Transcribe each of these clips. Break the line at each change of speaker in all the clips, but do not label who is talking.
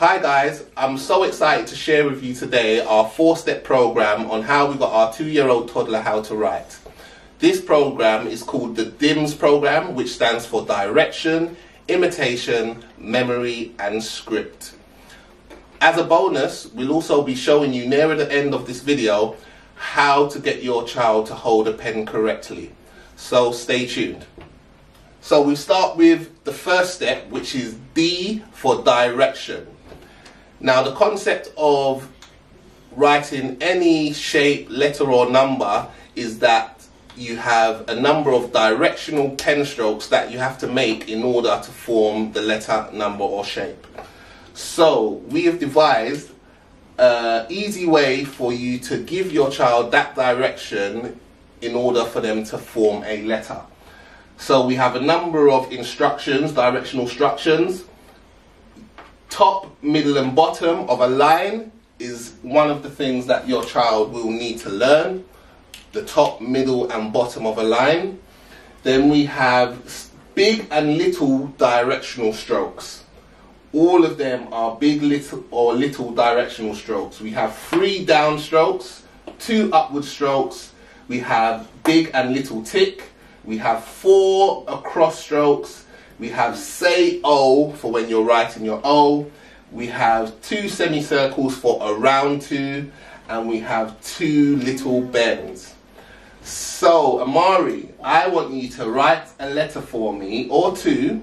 Hi guys, I'm so excited to share with you today our 4-step program on how we got our 2-year-old toddler how to write. This program is called the DIMS program, which stands for Direction, Imitation, Memory and Script. As a bonus, we'll also be showing you nearer the end of this video how to get your child to hold a pen correctly. So stay tuned. So we start with the first step, which is D for direction. Now the concept of writing any shape, letter or number is that you have a number of directional pen strokes that you have to make in order to form the letter, number or shape. So we have devised an easy way for you to give your child that direction in order for them to form a letter. So we have a number of instructions, directional instructions. Top, middle and bottom of a line is one of the things that your child will need to learn. The top, middle and bottom of a line. Then we have big and little directional strokes. All of them are big, little or little directional strokes. We have 3 down strokes, 2 upward strokes. We have big and little tick. We have 4 across strokes. We have say O for when you're writing your O. We have 2 semicircles for around to, and we have 2 little bends. So Amari, I want you to write a letter for me, or 2.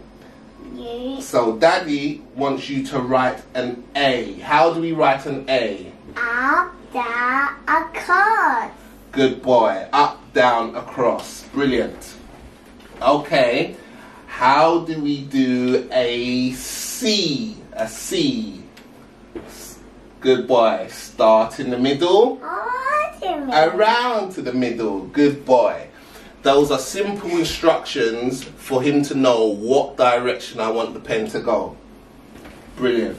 Yes.
So Daddy wants you to write an A. How do we write an A?
Up, down, across.
Good boy. Up, down, across. Brilliant. Okay. How do we do a C? A C. Good boy. Start in the middle. Around to the middle. Good boy. Those are simple instructions for him to know what direction I want the pen to go. Brilliant.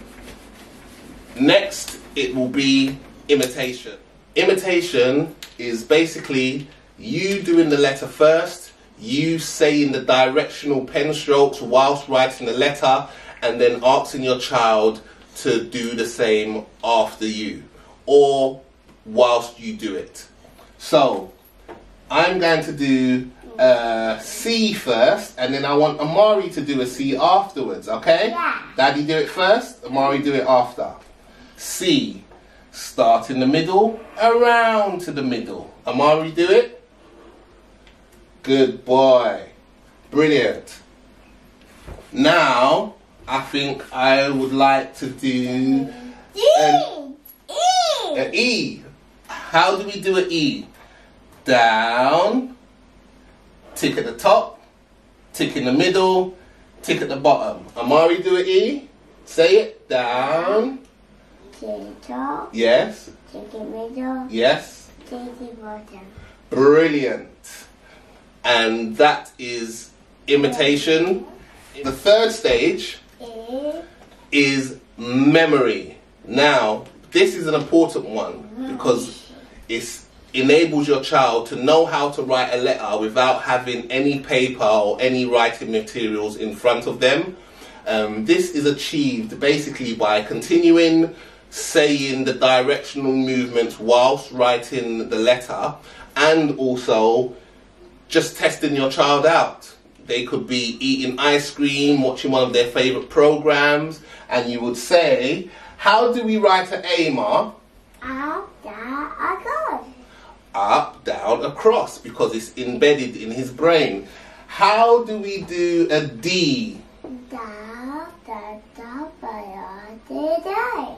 Next, it will be imitation. Imitation is basically you doing the letter first, you saying the directional pen strokes whilst writing the letter, and then asking your child to do the same after you, or whilst you do it. So, I'm going to do a C first, and then I want Amari to do a C afterwards, okay?
Yeah.
Daddy do it first, Amari do it after. C. Start in the middle, around to the middle. Amari do it. Good boy. Brilliant. Now, I think I would like to do an E. How do we do an E? Down, tick at the top, tick in the middle, tick at the bottom. Amari, do an E. Say it. Down.
Tick at the top.
Yes.
Tick in the middle.
Yes.
Tick at the bottom.
Brilliant. And that is imitation. The third stage is memory. Now, this is an important one because it enables your child to know how to write a letter without having any paper or any writing materials in front of them. This is achieved basically by continuing saying the directional movements whilst writing the letter, and also just testing your child out. They could be eating ice cream, watching one of their favourite programs, and you would say, how do we write an A, Ma?
Up, down, across.
Up, down, across, because it's embedded in his brain. How do we do a D?
Down, down, down, down.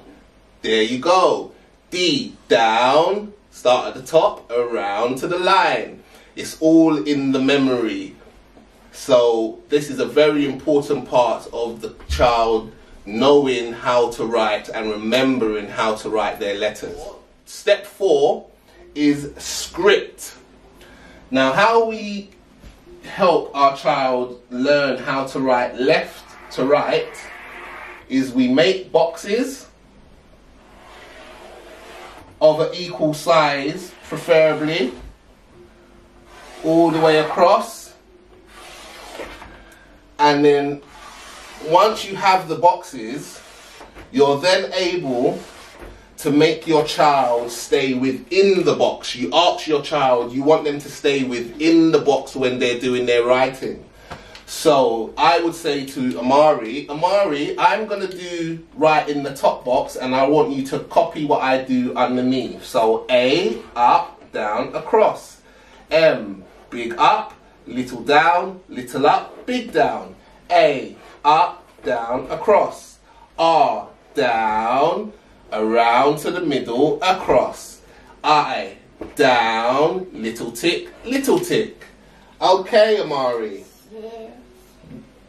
There you go. D, down, start at the top, around to the line. It's all in the memory. So this is a very important part of the child knowing how to write and remembering how to write their letters. Step 4 is script. Now, how we help our child learn how to write left to right is we make boxes of an equal size, preferably, all the way across. And then once you have the boxes, You're then able to make your child stay within the box. You ask your child, you want them to stay within the box when they're doing their writing. So I would say to Amari, I'm going to do right in the top box, and I want you to copy what I do underneath. So A, up, down, across. M, big up, little down, little up, big down. A, up, down, across. R, down, around to the middle, across. I, down, little tick, little tick. Okay, Amari.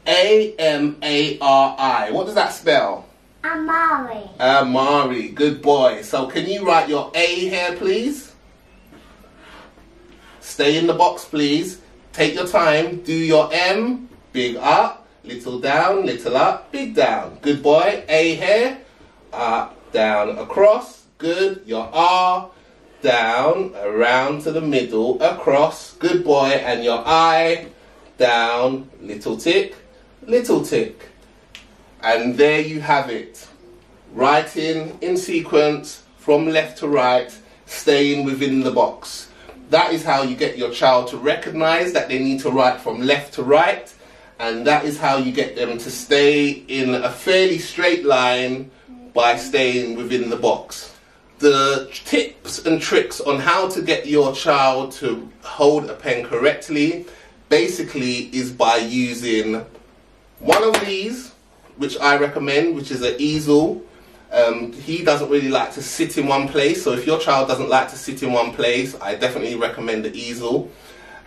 A-M-A-R-I. What does that spell?
Amari.
Amari. Good boy. So can you write your A here, please? Stay in the box, please. Take your time. Do your M. Big up, little down, little up, big down. Good boy. A here. Up, down, across. Good. Your R. Down, around to the middle, across. Good boy. And your I. Down, little tick, little tick. And there you have it. Writing in sequence from left to right, staying within the box. That is how you get your child to recognize that they need to write from left to right, and that is how you get them to stay in a fairly straight line by staying within the box. The tips and tricks on how to get your child to hold a pen correctly basically is by using one of these, which I recommend, which is an easel. He doesn't really like to sit in one place, so if your child doesn't like to sit in one place, I definitely recommend the easel.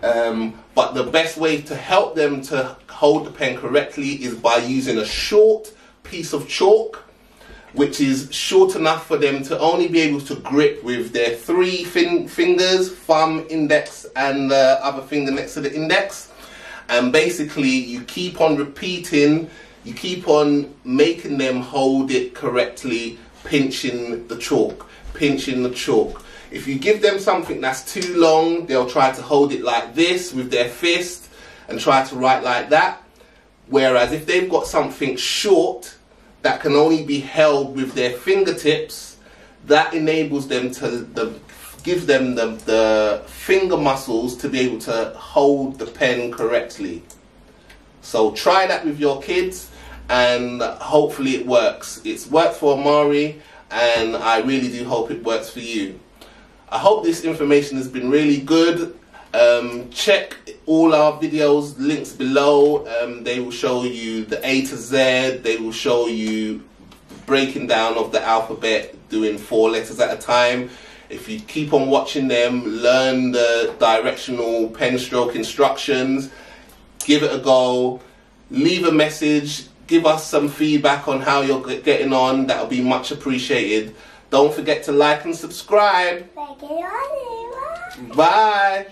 But the best way to help them to hold the pen correctly is by using a short piece of chalk, which is short enough for them to only be able to grip with their three fingers, thumb, index, and the other finger next to the index. And basically you keep on repeating, you keep on making them hold it correctly, pinching the chalk, pinching the chalk. If you give them something that's too long, they'll try to hold it like this with their fist and try to write like that. Whereas if they've got something short that can only be held with their fingertips, that enables them to give them the finger muscles to be able to hold the pen correctly. So try that with your kids and hopefully it works. It's worked for Amari and I really do hope it works for you. I hope this information has been really good. Check all our videos, links below. They will show you the A to Z. They will show you breaking down of the alphabet, doing 4 letters at a time. If you keep on watching them, learn the directional pen stroke instructions, give it a go, leave a message, give us some feedback on how you're getting on. That will be much appreciated. Don't forget to like and subscribe. Bye.